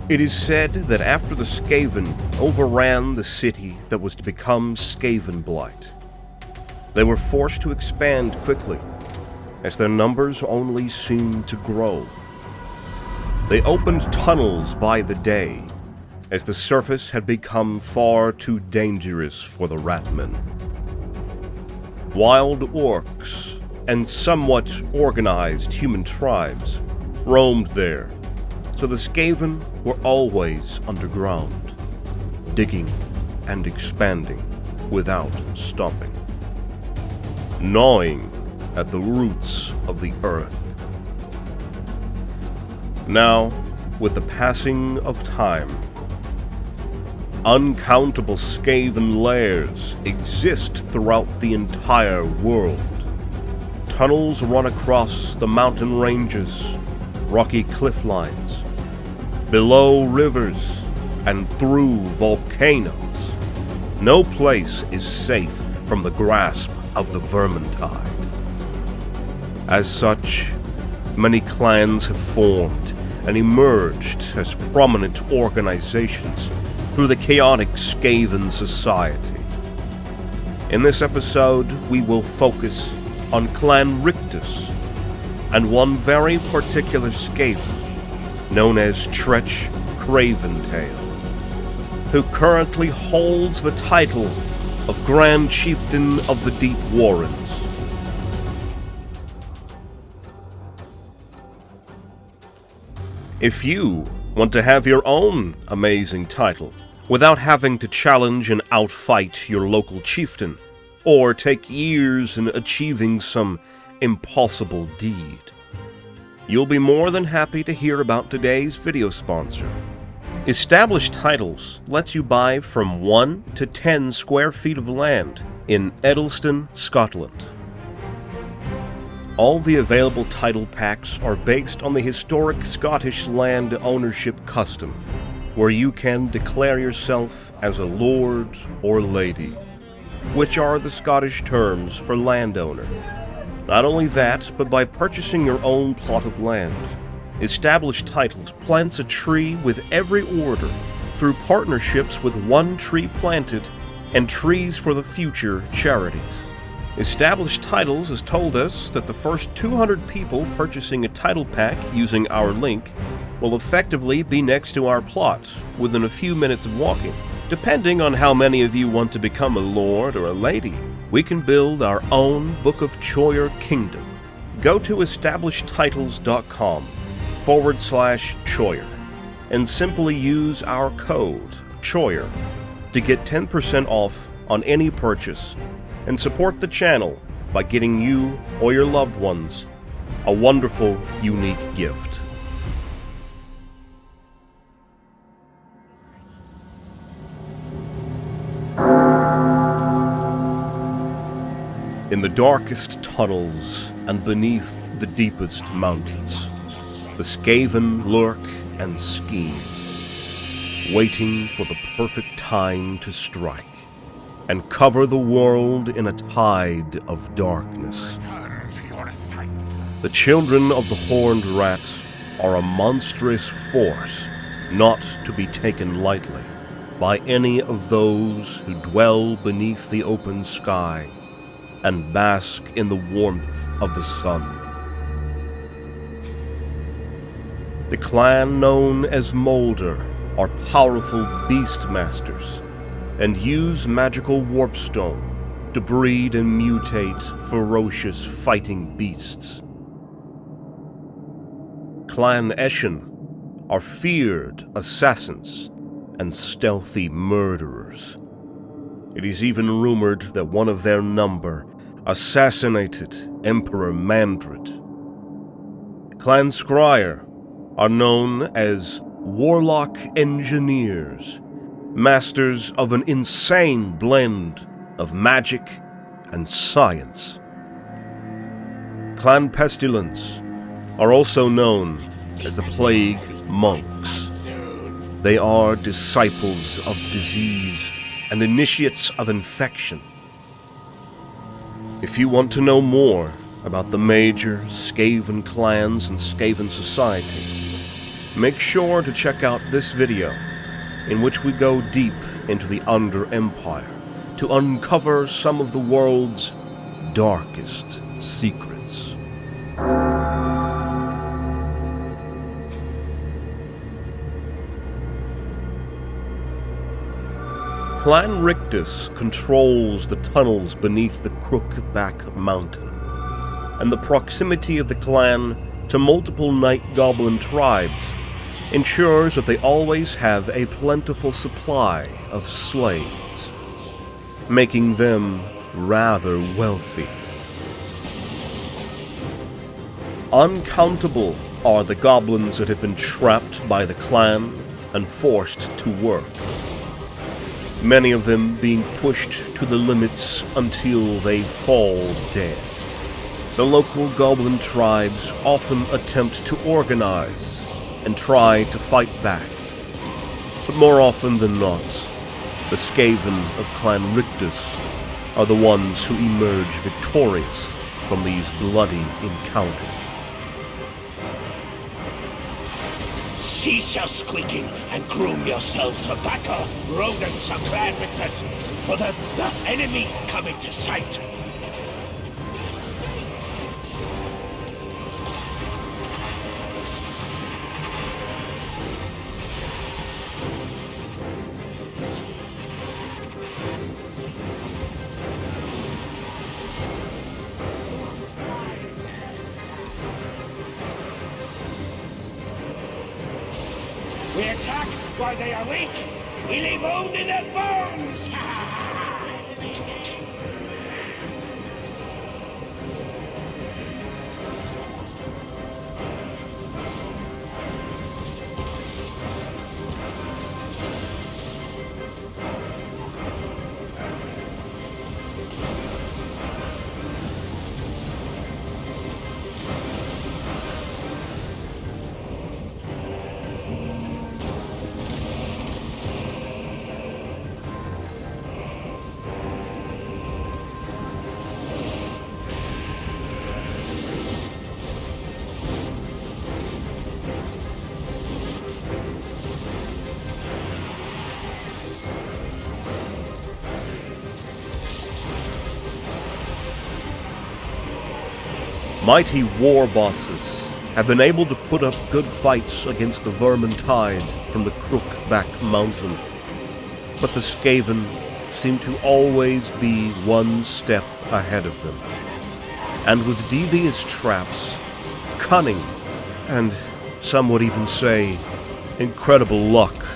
It is said that after the Skaven overran the city that was to become Skavenblight, they were forced to expand quickly, as their numbers only seemed to grow. They opened tunnels by the day, as the surface had become far too dangerous for the Ratmen. Wild orcs and somewhat organized human tribes roamed there, so the Skaven were always underground, digging and expanding without stopping, gnawing at the roots of the earth. Now, with the passing of time, uncountable Skaven lairs exist throughout the entire world. Tunnels run across the mountain ranges, rocky cliff lines, below rivers, and through volcanoes. No place is safe from the grasp of the Vermintide. As such, many clans have formed and emerged as prominent organizations through the chaotic Skaven society. In this episode, we will focus on Clan RICTUS and one very particular Skaven known as Tretch Craventail, who currently holds the title of Grand Chieftain of the Deep Warrens. If you want to have your own amazing title without having to challenge and outfight your local chieftain, or take years in achieving some impossible deed, you'll be more than happy to hear about today's video sponsor. Established Titles lets you buy from 1 to 10 square feet of land in Edelston, Scotland. All the available title packs are based on the historic Scottish land ownership custom, where you can declare yourself as a lord or lady, which are the Scottish terms for landowner. Not only that, but by purchasing your own plot of land, Established Titles plants a tree with every order through partnerships with One Tree Planted and Trees for the Future charities. Established Titles has told us that the first 200 people purchasing a title pack using our link will effectively be next to our plot within a few minutes of walking. Depending on how many of you want to become a lord or a lady, we can build our own Book of Choyer kingdom. Go to establishedtitles.com/Choyer and simply use our code Choyer to get 10% off on any purchase and support the channel by getting you or your loved ones a wonderful, unique gift. In the darkest tunnels and beneath the deepest mountains, the Skaven lurk and scheme, waiting for the perfect time to strike and cover the world in a tide of darkness. The children of the Horned Rat are a monstrous force not to be taken lightly by any of those who dwell beneath the open sky and bask in the warmth of the sun. The clan known as Molder are powerful beastmasters and use magical warpstone to breed and mutate ferocious fighting beasts. Clan Eshin are feared assassins and stealthy murderers. It is even rumored that one of their number assassinated Emperor Mandred. Clan Scryer are known as warlock engineers, masters of an insane blend of magic and science. Clan Pestilence are also known as the Plague Monks. They are disciples of disease and initiates of infection. If you want to know more about the major Skaven clans and Skaven society, Make sure to check out this video, in which we go deep into the Under Empire to uncover some of the world's darkest secrets. Clan RICTUS controls the tunnels beneath the Crookback Mountain, and the proximity of the clan to multiple night goblin tribes ensures that they always have a plentiful supply of slaves, making them rather wealthy. Uncountable are the goblins that have been trapped by the clan and forced to work, many of them being pushed to the limits until they fall dead. The local goblin tribes often attempt to organize and try to fight back, but more often than not, the Skaven of Clan RICTUS are the ones who emerge victorious from these bloody encounters. Cease your squeaking and groom yourselves for battle, rodents of Clan RICTUS, for the enemy come into sight. We attack while they are weak. We leave only their bones. Mighty war bosses have been able to put up good fights against the Vermintide from the Crookback Mountain, but the Skaven seem to always be one step ahead of them. And with devious traps, cunning, and some would even say, incredible luck,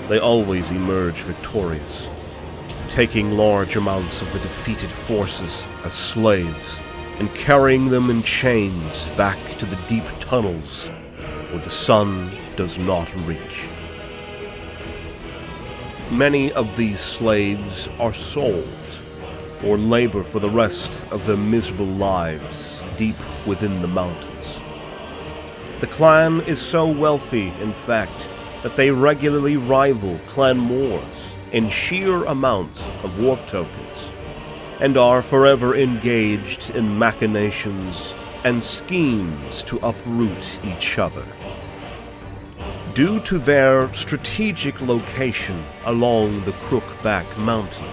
they always emerge victorious, taking large amounts of the defeated forces as slaves and carrying them in chains back to the deep tunnels where the sun does not reach. Many of these slaves are sold or labor for the rest of their miserable lives deep within the mountains. The clan is so wealthy, in fact, that they regularly rival Clan Moors in sheer amounts of warp tokens, and are forever engaged in machinations and schemes to uproot each other. Due to their strategic location along the Crookback Mountain,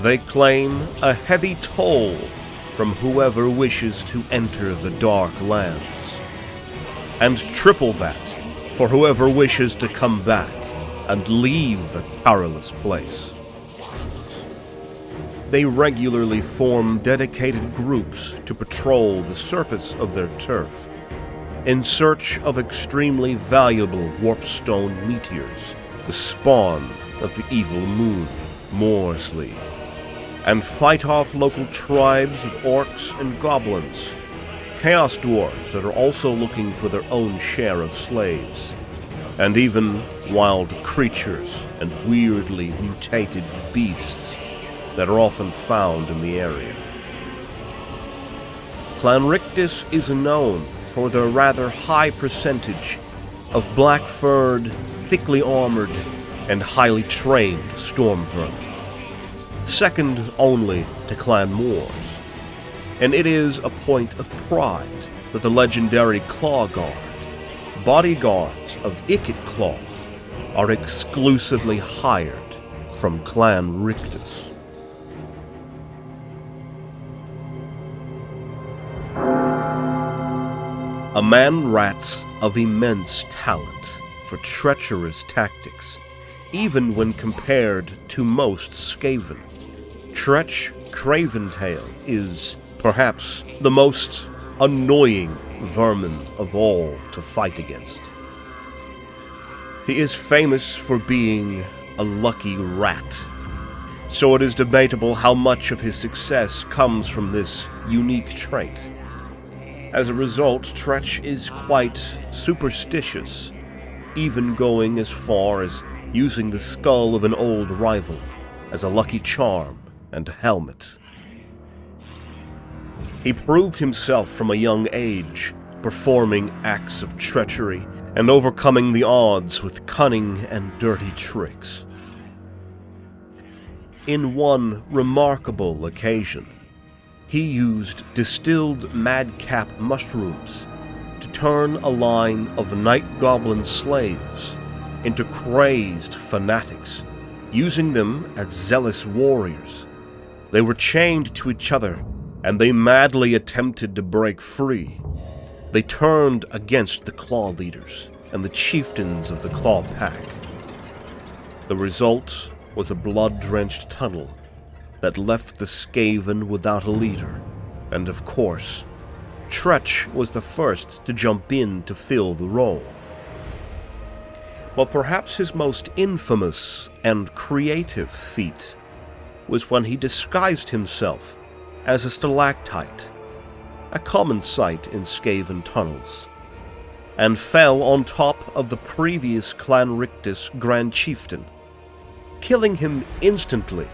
they claim a heavy toll from whoever wishes to enter the Dark Lands, and triple that for whoever wishes to come back and leave the perilous place. They regularly form dedicated groups to patrol the surface of their turf in search of extremely valuable warpstone meteors, the spawn of the evil moon, Morsley, and fight off local tribes of orcs and goblins, chaos dwarves that are also looking for their own share of slaves, and even wild creatures and weirdly mutated beasts that are often found in the area. Clan RICTUS is known for their rather high percentage of black-furred, thickly armored, and highly trained storm vermin, second only to Clan Moors, and it is a point of pride that the legendary Claw Guard, bodyguards of Claw are exclusively hired from Clan RICTUS. A man-rat of immense talent for treacherous tactics, even when compared to most Skaven. Tretch Craventail is, perhaps, the most annoying vermin of all to fight against. He is famous for being a lucky rat, so it is debatable how much of his success comes from this unique trait. As a result, Tretch is quite superstitious, even going as far as using the skull of an old rival as a lucky charm and helmet. He proved himself from a young age, performing acts of treachery and overcoming the odds with cunning and dirty tricks. In one remarkable occasion, he used distilled madcap mushrooms to turn a line of night goblin slaves into crazed fanatics, using them as zealous warriors. They were chained to each other, and they madly attempted to break free. They turned against the Claw leaders and the chieftains of the Claw pack. The result was a blood-drenched tunnel that left the Skaven without a leader, and of course, Tretch was the first to jump in to fill the role. But perhaps his most infamous and creative feat was when he disguised himself as a stalactite, a common sight in Skaven tunnels, and fell on top of the previous Clan RICTUS Grand Chieftain, killing him instantly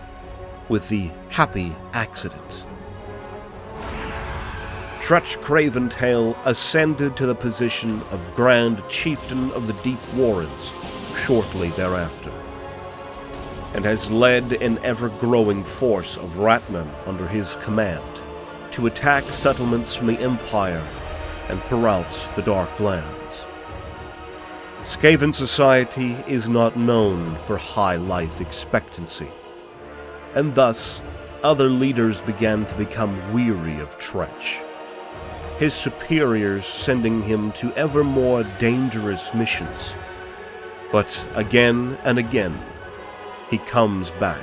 with the happy accident. Tretch Craventail ascended to the position of Grand Chieftain of the Deep Warrens shortly thereafter, and has led an ever-growing force of ratmen under his command to attack settlements from the Empire and throughout the Dark Lands. Skaven society is not known for high life expectancy, and thus other leaders began to become weary of Tretch, his superiors sending him to ever more dangerous missions. But again and again, he comes back,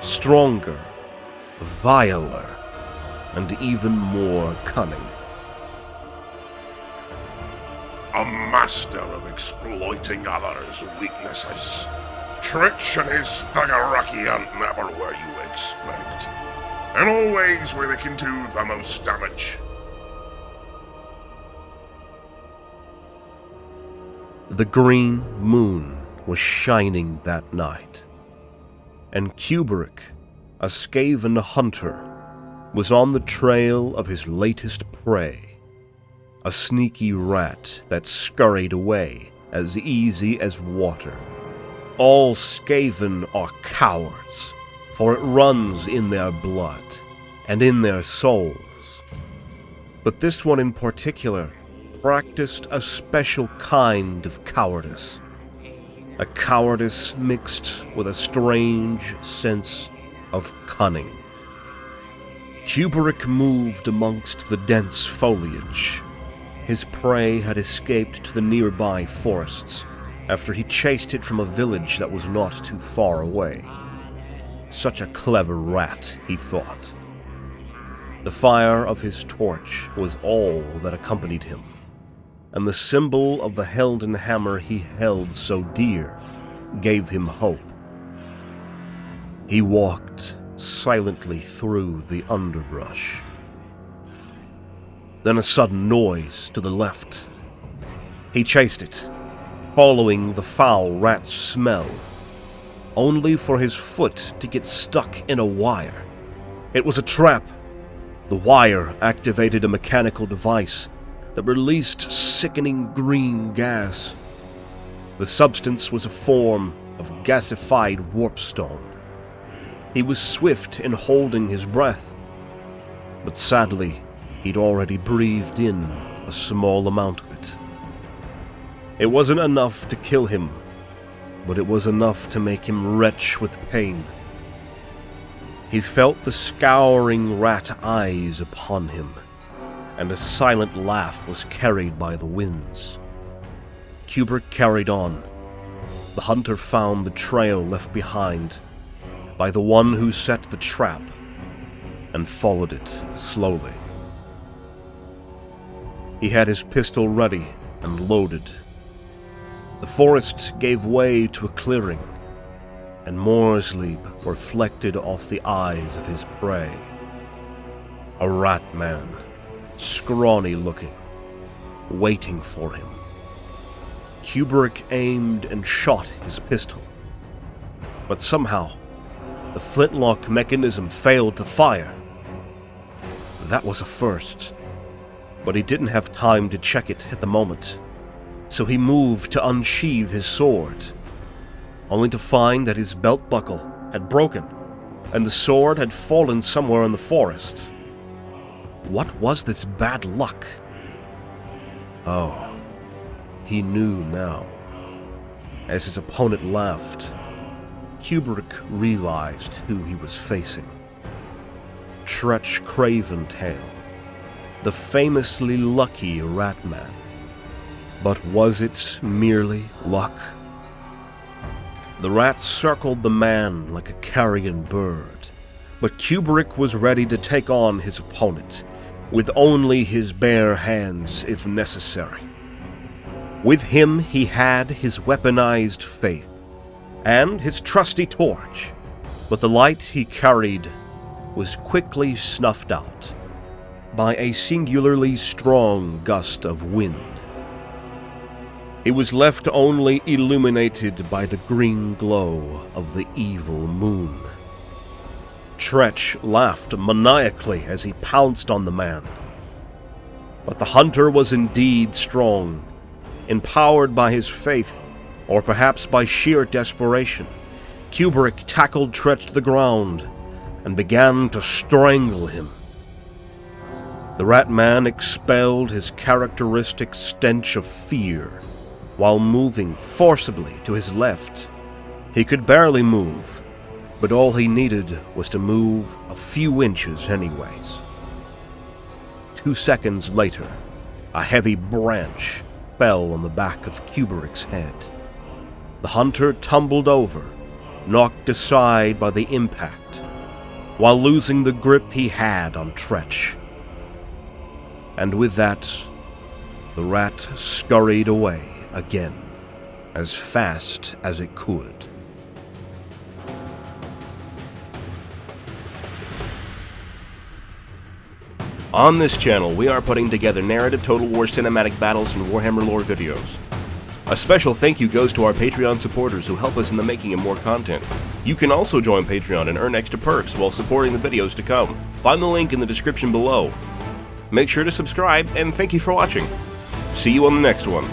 stronger, viler, and even more cunning. A master of exploiting others' weaknesses. Tretch and his thuggeraki aren't never where you expect, and always where they can do the most damage. The green moon was shining that night, and Kubrick, a Skaven hunter, was on the trail of his latest prey, a sneaky rat that scurried away as easy as water. All Skaven are cowards, for it runs in their blood and in their souls. But this one in particular practiced a special kind of cowardice, a cowardice mixed with a strange sense of cunning. Kubrick moved amongst the dense foliage. His prey had escaped to the nearby forests after he chased it from a village that was not too far away. Such a clever rat, he thought. The fire of his torch was all that accompanied him, and the symbol of the Helden hammer he held so dear gave him hope. He walked silently through the underbrush. Then a sudden noise to the left. He chased it, following the foul rat's smell, only for his foot to get stuck in a wire. It was a trap. The wire activated a mechanical device that released sickening green gas. The substance was a form of gasified warpstone. He was swift in holding his breath, but sadly, he'd already breathed in a small amount of it. It wasn't enough to kill him, but it was enough to make him retch with pain. He felt the scouring rat eyes upon him, and a silent laugh was carried by the winds. Kubrick carried on. The hunter found the trail left behind by the one who set the trap, and followed it slowly. He had his pistol ready and loaded. The forest gave way to a clearing, and more sleep reflected off the eyes of his prey. A rat man, scrawny looking, waiting for him. Kubrick aimed and shot his pistol, but somehow the flintlock mechanism failed to fire. That was a first, but he didn't have time to check it at the moment, so he moved to unsheathe his sword, only to find that his belt buckle had broken and the sword had fallen somewhere in the forest. What was this bad luck? Oh, he knew now. As his opponent laughed, Kubrick realized who he was facing. Tretch Craventail, the famously lucky Ratman. But was it merely luck? The rat circled the man like a carrion bird, but Kubrick was ready to take on his opponent, with only his bare hands if necessary. With him he had his weaponized faith, and his trusty torch, but the light he carried was quickly snuffed out by a singularly strong gust of wind. It was left only illuminated by the green glow of the evil moon. Tretch laughed maniacally as he pounced on the man. But the hunter was indeed strong, empowered by his faith, or perhaps by sheer desperation. Kubrick tackled Tretch to the ground and began to strangle him. The rat man expelled his characteristic stench of fear while moving forcibly to his left. He could barely move, but all he needed was to move a few inches anyways. 2 seconds later, a heavy branch fell on the back of Kubrick's head. The hunter tumbled over, knocked aside by the impact, while losing the grip he had on Tretch. And with that, the rat scurried away again, as fast as it could. On this channel, we are putting together narrative Total War cinematic battles and Warhammer lore videos. A special thank you goes to our Patreon supporters who help us in the making of more content. You can also join Patreon and earn extra perks while supporting the videos to come. Find the link in the description below. Make sure to subscribe, and thank you for watching. See you on the next one.